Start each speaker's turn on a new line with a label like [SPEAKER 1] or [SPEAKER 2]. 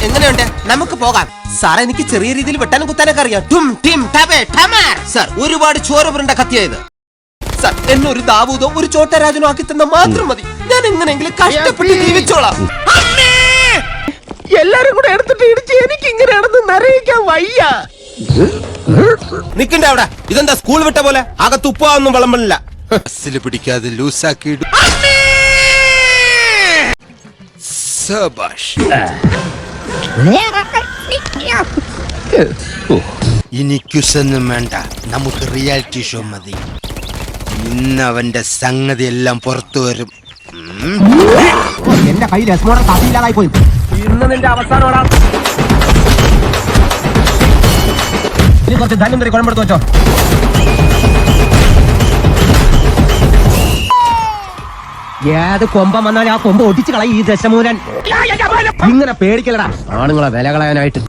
[SPEAKER 1] എങ്ങനെയുണ്ട്? നമുക്ക് പോകാം. സാർ, എനിക്ക് ചെറിയ രീതിയിൽ വെട്ടാനും കുത്താനൊക്കെ അറിയാം. സാർ, ഒരുപാട് ചോര പുരണ്ട കത്തിയായത്. സാർ, എന്നെ ഒരു ദാവൂദോ ഒരു ചോട്ടരാജനോ ആക്കി തന്ന മാത്രം മതി. ഞാൻ എങ്ങനെയെങ്കിലും കഷ്ടപ്പെട്ട് ജീവിച്ചോളാം. എല്ലാരും കൂടെ എടുത്തിട്ട് ഇടിച്ച് എനിക്ക് ഇങ്ങനെയാണെന്ന് നിറയിക്കാൻ വയ്യ. നിക്കണ്ട അവിടെ. ഇതെന്താ സ്കൂൾ വിട്ട പോലെ? അകത്ത് ഉപ്പാവൊന്നും വിളമ്പില്ല. ബസ്സില് പിടിക്കാതെ ലൂസാക്കി. ഇനി ക്യുസൊന്നും വേണ്ട, നമുക്ക് റിയാലിറ്റി ഷോ മതി. ഇന്ന് അവന്റെ സംഗതി എല്ലാം പുറത്തു വരും.
[SPEAKER 2] എന്റെ കയ്യിൽ എസ്മോടെ കഥയില്ലാതായി പോയി.
[SPEAKER 1] ഇന്ന് നിന്റെ അവസാനോടാ.
[SPEAKER 2] ഇനി കുറച്ച് ധനം തരി കുഴമ്പെടുത്ത് വെച്ചോ. ഏത് കൊമ്പം വന്നാലും ആ കൊമ്പ് ഒടിച്ചു കളയും ഈ ദശമൂലൻ. ഇങ്ങനെ പേടിക്കലടാ ആണുങ്ങളെ വില കളയാനായിട്ട്.